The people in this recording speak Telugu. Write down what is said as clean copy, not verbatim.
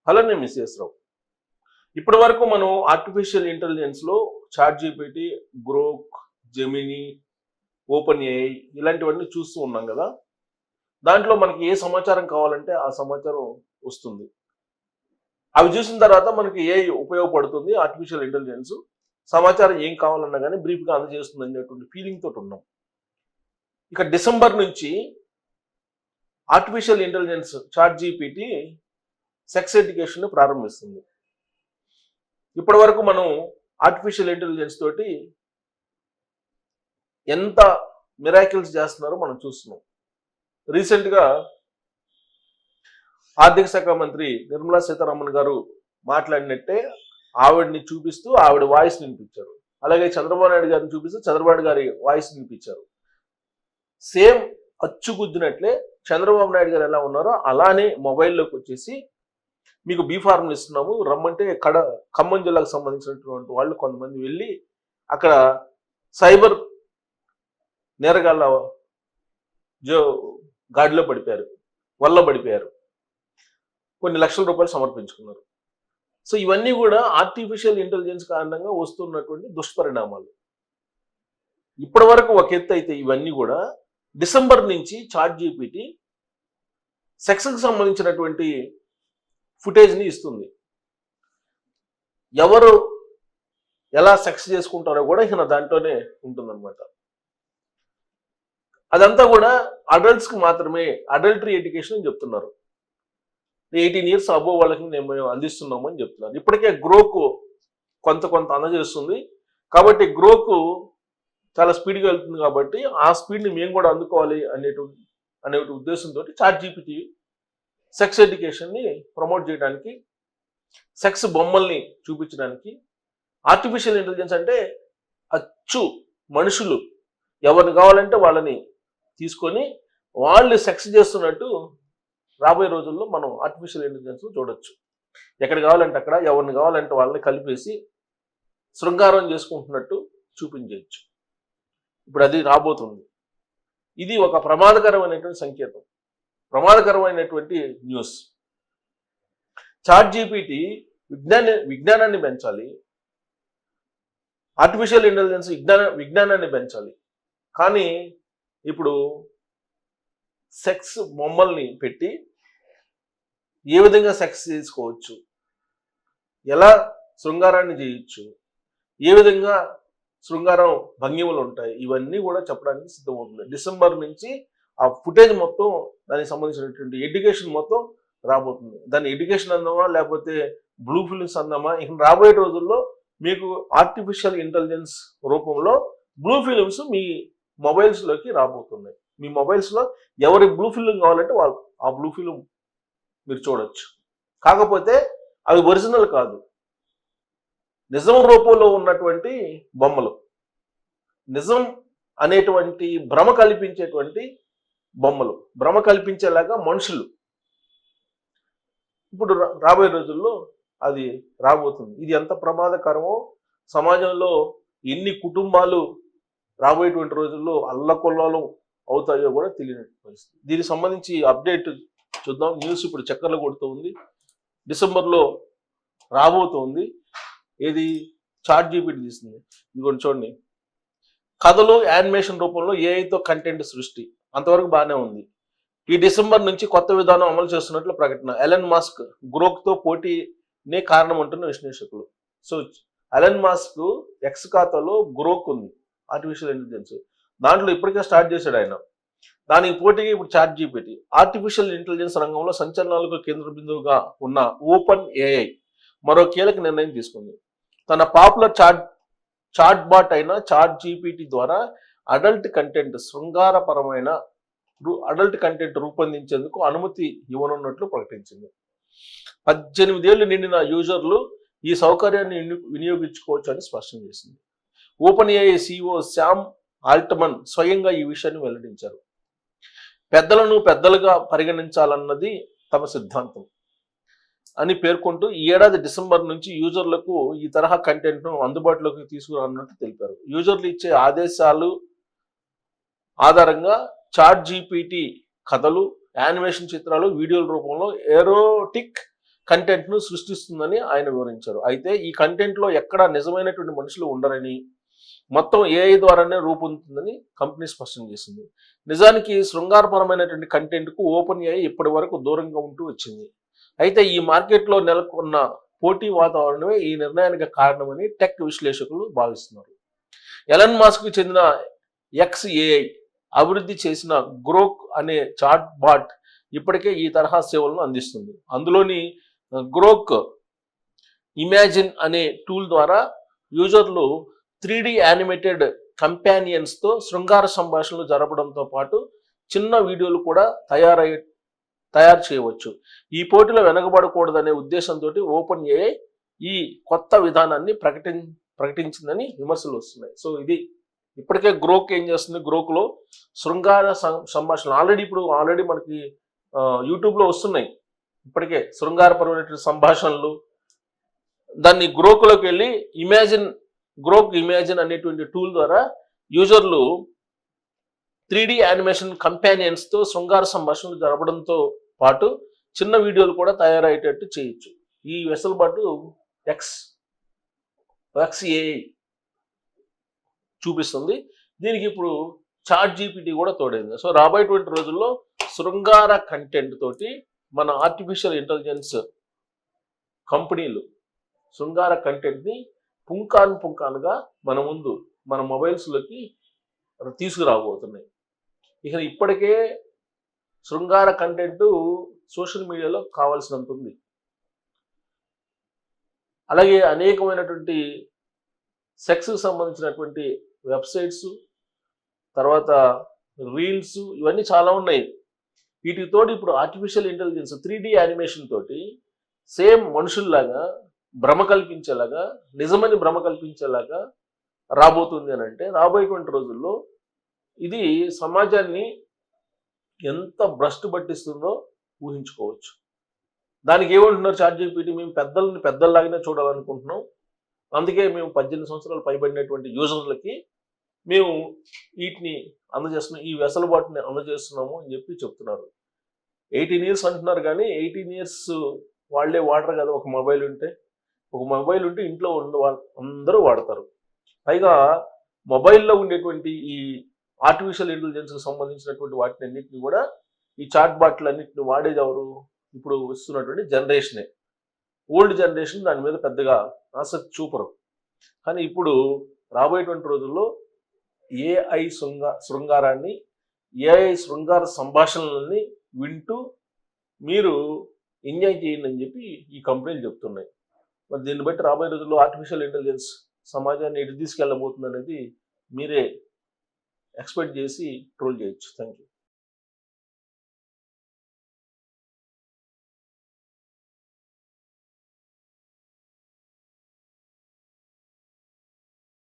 హలో, నేను మిస్ఎస్ రావు. ఇప్పటి వరకు మనం ఆర్టిఫిషియల్ ఇంటెలిజెన్స్లో chat GPT, Grok, Gemini, open AI ఇలాంటివన్నీ చూస్తూ ఉన్నాం కదా. దాంట్లో మనకి ఏ సమాచారం కావాలంటే ఆ సమాచారం వస్తుంది. అవి చూసిన తర్వాత మనకి ఏ ఉపయోగపడుతుంది ఆర్టిఫిషియల్ ఇంటెలిజెన్స్, సమాచారం ఏం కావాలన్నా కానీ బ్రీఫ్గా అందజేస్తుంది అనేటువంటి ఫీలింగ్ తోటి ఉన్నాం. ఇక డిసెంబర్ నుంచి artificial intelligence ChatGPT sex education ప్రారంభిస్తుంది. ఇప్పటి వరకు మనం ఆర్టిఫిషియల్ ఇంటెలిజెన్స్ తోటి ఎంత మిరాకిల్స్ చేస్తున్నారో మనం చూస్తున్నాం. రీసెంట్గా ఆర్థిక శాఖ మంత్రి నిర్మలా సీతారామన్ గారు మాట్లాడినట్టే ఆవిడని చూపిస్తూ ఆవిడ వాయిస్ వినిపించారు. అలాగే చంద్రబాబు నాయుడు గారిని చూపిస్తూ చంద్రబాబు గారి వాయిస్ వినిపించారు. సేమ్ అచ్చుగుద్దినట్లే చంద్రబాబు నాయుడు గారు ఎలా ఉన్నారో అలానే మొబైల్లోకి వచ్చేసి మీకు బీ ఫార్మ్లు ఇస్తున్నాము రమ్మంటే ఖమ్మం జిల్లాకు సంబంధించినటువంటి వాళ్ళు కొంతమంది వెళ్ళి అక్కడ సైబర్ నేరగాళ్ళ గాడిలో పడిపోయారు, వల్ల పడిపోయారు, కొన్ని లక్షల రూపాయలు సమర్పించుకున్నారు. సో ఇవన్నీ కూడా ఆర్టిఫిషియల్ ఇంటెలిజెన్స్ కారణంగా వస్తున్నటువంటి దుష్పరిణామాలు. ఇప్పటి వరకు ఒక ఎత్తు అయితే ఇవన్నీ కూడా డిసెంబర్ నుంచి చాట్ జీపీటీ సెక్స్కి సంబంధించినటువంటి ఫుటేజ్ని ఇస్తుంది. ఎవరు ఎలా సెక్స్ చేసుకుంటారో కూడా ఇక దాంట్లోనే ఉంటుందన్నమాట. అదంతా కూడా అడల్ట్స్కి మాత్రమే అడల్టరీ ఎడ్యుకేషన్ అని చెప్తున్నారు. 18 years అబోవ్ వాళ్ళకి మేము అందిస్తున్నాము అని చెప్తున్నారు. ఇప్పటికే గ్రోకు కొంత అందజేస్తుంది కాబట్టి గ్రోకు చాలా స్పీడ్గా వెళ్తుంది కాబట్టి ఆ స్పీడ్ని మేము కూడా అందుకోవాలి అనే ఉద్దేశంతో చాట్ జీపీటీ సెక్స్ ఎడ్యుకేషన్ని ప్రమోట్ చేయడానికి, సెక్స్ బొమ్మల్ని చూపించడానికి, ఆర్టిఫిషియల్ ఇంటెలిజెన్స్ అంటే అచ్చు మనుషులు ఎవరిని కావాలంటే వాళ్ళని తీసుకొని వాళ్ళు సెక్స్ చేస్తున్నట్టు రాబోయే రోజుల్లో మనం ఆర్టిఫిషియల్ ఇంటెలిజెన్స్ చూడొచ్చు. ఎక్కడ కావాలంటే అక్కడ ఎవరిని కావాలంటే వాళ్ళని కలిపేసి శృంగారం చేసుకుంటున్నట్టు చూపించవచ్చు. ఇప్పుడు అది రాబోతుంది. ఇది ఒక ప్రమాదకరమైనటువంటి సంకేతం, ప్రమాదకరమైనటువంటి న్యూస్. చాట్ జీపీటీ విజ్ఞానాన్ని పెంచాలి, ఆర్టిఫిషియల్ ఇంటెలిజెన్స్ విజ్ఞానాన్ని పెంచాలి. కానీ ఇప్పుడు సెక్స్ బొమ్మల్ని పెట్టి ఏ విధంగా సెక్స్ చేసుకోవచ్చు, ఎలా శృంగారాన్ని చేయొచ్చు, ఏ విధంగా శృంగారం భంగిమలు ఉంటాయి, ఇవన్నీ కూడా చెప్పడానికి సిద్ధమవుతుంది. డిసెంబర్ నుంచి ఆ ఫుటేజ్ మొత్తం దానికి సంబంధించినటువంటి ఎడ్యుకేషన్ మొత్తం రాబోతుంది. దాన్ని ఎడ్యుకేషన్ అందామా లేకపోతే బ్లూ ఫిల్మ్స్ అందామా, ఇక రాబోయే రోజుల్లో మీకు ఆర్టిఫిషియల్ ఇంటెలిజెన్స్ రూపంలో బ్లూ ఫిల్మ్స్ మీ మొబైల్స్లోకి రాబోతున్నాయి. మీ మొబైల్స్లో ఎవరి బ్లూ ఫిల్మ్ కావాలంటే వాళ్ళు ఆ బ్లూ ఫిల్మ్ మీరు చూడొచ్చు. కాకపోతే అవి ఒరిజినల్ కాదు, నిజం రూపంలో ఉన్నటువంటి బొమ్మలు, నిజం అనేటువంటి భ్రమ కల్పించేటువంటి బొమ్మలు, భ్రమ కల్పించేలాగా మనుషులు. ఇప్పుడు రాబోయే రోజుల్లో అది రాబోతుంది. ఇది ఎంత ప్రమాదకరమో, సమాజంలో ఎన్ని కుటుంబాలు రాబోయేటువంటి రోజుల్లో అల్లకొల్లాలు అవుతాయో కూడా తెలియని పరిస్థితి. దీనికి సంబంధించి అప్డేట్ చూద్దాం. న్యూస్ ఇప్పుడు చక్కర్లు కొడుతూ ఉంది. డిసెంబర్లో రాబోతుంది. ఏది చాట్ జీపీటీ తీస్తుంది. ఇది చూడండి, కథలు యానిమేషన్ రూపంలో ఏఐతో కంటెంట్ సృష్టి. అంతవరకు బాగానే ఉంది. ఈ డిసెంబర్ నుంచి కొత్త విధానం అమలు చేస్తున్నట్లు ప్రకటన. ఎలన్ మస్క్ గ్రోక్తో పోటీనే కారణం అంటున్న విశ్లేషకులు. సో ఎలన్ మస్క్ ఎక్స్ ఖాతాలో గ్రోక్ ఉంది, ఆర్టిఫిషియల్ ఇంటెలిజెన్స్. దాంట్లో ఇప్పటికే స్టార్ట్ చేశాడు ఆయన. దానికి పోటీగా ఇప్పుడు చాట్ జీపీటీ. ఆర్టిఫిషియల్ ఇంటెలిజెన్స్ రంగంలో సంచలనాలకు కేంద్ర బిందువుగా ఉన్న ఓపెన్ ఏఐ మరో కీలక నిర్ణయం తీసుకుంది. తన పాపులర్ చాట్ బాట్ అయిన చాట్ జీపీటీ ద్వారా అడల్ట్ కంటెంట్, శృంగారపరమైన అడల్ట్ కంటెంట్ రూపొందించేందుకు అనుమతి ఇవ్వనున్నట్లు ప్రకటించింది. 18 ఏళ్లు నిండిన యూజర్లు ఈ సౌకర్యాన్ని వినియోగించుకోవచ్చు అని స్పష్టం చేసింది. Open AI CEO Sam Altman స్వయంగా ఈ విషయాన్ని వెల్లడించారు. పెద్దలను పెద్దలుగా పరిగణించాలన్నది తమ సిద్ధాంతం అని పేర్కొంటూ ఈ ఏడాది డిసెంబర్ నుంచి యూజర్లకు ఈ తరహా కంటెంట్ను అందుబాటులోకి తీసుకురానున్నట్టు తెలిపారు. యూజర్లు ఇచ్చే ఆదేశాలు ఆధారంగా చాట్ జీపీటీ కథలు, యానిమేషన్ చిత్రాలు, వీడియోల రూపంలో ఎరోటిక్ కంటెంట్ను సృష్టిస్తుందని ఆయన వివరించారు. అయితే ఈ కంటెంట్లో ఎక్కడా నిజమైనటువంటి మనుషులు ఉండరని, మొత్తం ఏఐ ద్వారానే రూపొందుతుందని కంపెనీ స్పష్టం చేసింది. నిజానికి శృంగారపరమైనటువంటి కంటెంట్కు ఓపెన్ ఏఐ ఇప్పటి వరకు దూరంగా ఉంటూ వచ్చింది. అయితే ఈ మార్కెట్లో నెలకొన్న పోటీ వాతావరణమే ఈ నిర్ణయానికి కారణమని టెక్ విశ్లేషకులు భావిస్తున్నారు. ఎలన్ మాస్క్ చెందిన XAI అభివృద్ధి చేసిన గ్రోక్ అనే చాట్ బాట్ ఇప్పటికే ఈ తరహా సేవలను అందిస్తుంది. అందులోని గ్రోక్ ఇమాజిన్ అనే టూల్ ద్వారా యూజర్లు 3D యానిమేటెడ్ కంపానియన్స్తో శృంగార సంభాషణలు జరపడంతో పాటు చిన్న వీడియోలు కూడా తయారు చేయవచ్చు. ఈ పోటీలో వెనకబడకూడదనే ఉద్దేశంతో ఓపెన్ ఏఐ ఈ కొత్త విధానాన్ని ప్రకటించిందని విమర్శలు వస్తున్నాయి. సో ఇది ఇప్పటికే గ్రోక్ ఏం చేస్తుంది, గ్రోక్లో శృంగార సంభాషణలు ఆల్రెడీ మనకి యూట్యూబ్లో వస్తున్నాయి. ఇప్పటికే శృంగారపరమైనటువంటి సంభాషణలు. దాన్ని గ్రోక్లోకి వెళ్ళి గ్రోక్ ఇమాజిన్ అనేటువంటి టూల్ ద్వారా యూజర్లు 3D యానిమేషన్ కంపానియన్స్తో శృంగార సంభాషణలు జరపడంతో పాటు చిన్న వీడియోలు కూడా తయారయ్యేటట్టు చేయొచ్చు. ఈ వెసులుబాటు XAI చూపిస్తుంది. దీనికి ఇప్పుడు చాట్ జీపీటీ కూడా తోడైంది. సో రాబోయేటువంటి రోజుల్లో శృంగార కంటెంట్ తోటి మన ఆర్టిఫిషియల్ ఇంటెలిజెన్స్ కంపెనీలు శృంగార కంటెంట్ని పుంకానుగా మన మొబైల్స్లోకి తీసుకురాబోతున్నాయి. ఇక ఇప్పటికే శృంగార కంటెంట్ సోషల్ మీడియాలో కావాల్సినంత ఉంది. అలాగే అనేకమైనటువంటి సెక్స్కి సంబంధించినటువంటి వెబ్సైట్స్, తర్వాత రీల్స్, ఇవన్నీ చాలా ఉన్నాయి. వీటికి తోడు ఇప్పుడు ఆర్టిఫిషియల్ ఇంటెలిజెన్స్ 3D యానిమేషన్ తోటి సేమ్ మనుషుల్లాగా భ్రమ కల్పించేలాగా, నిజమని భ్రమ కల్పించేలాగా రాబోతుంది అని అంటే రాబోయేటువంటి రోజుల్లో ఇది సమాజాన్ని ఎంత భ్రష్టు పట్టిస్తుందో ఊహించుకోవచ్చు. దానికి ఏమంటున్నారు చాట్ జీపీటీ, మేము పెద్దల్లాగానే చూడాలనుకుంటున్నాం, అందుకే మేము 18 సంవత్సరాలు పైబడినటువంటి యూజర్లకి మేము వీటిని అందజేస్తున్నాం, ఈ వెసులుబాటుని అందజేస్తున్నాము అని చెప్తున్నారు. 18 years అంటున్నారు, కానీ 18 years వాళ్ళే వాడరు కదా. ఒక మొబైల్ ఉంటే ఇంట్లో అందరూ వాడతారు. పైగా మొబైల్లో ఉండేటువంటి ఈ ఆర్టిఫిషియల్ ఇంటెలిజెన్స్కి సంబంధించినటువంటి వాటిని అన్నింటినీ కూడా ఈ చాట్ బాట్లు అన్నింటిని వాడేది ఎవరు? ఇప్పుడు వస్తున్నటువంటి జనరేషనే. ఓల్డ్ జనరేషన్ దాని మీద పెద్దగా ఆసక్తి చూపరు. కానీ ఇప్పుడు రాబోయేటువంటి రోజుల్లో ఏఐ శృంగారాన్ని, ఏఐ శృంగార సంభాషణలని వింటూ మీరు ఎంజాయ్ చేయండి అని చెప్పి ఈ కంపెనీలు చెప్తున్నాయి. మరి దీన్ని బట్టి రాబోయే రోజుల్లో ఆర్టిఫిషియల్ ఇంటెలిజెన్స్ సమాజాన్ని ఎటు తీసుకెళ్ళబోతుంది అనేది మీరే ఎక్స్పెక్ట్ చేసి ట్రోల్ చేయొచ్చు. Thank you.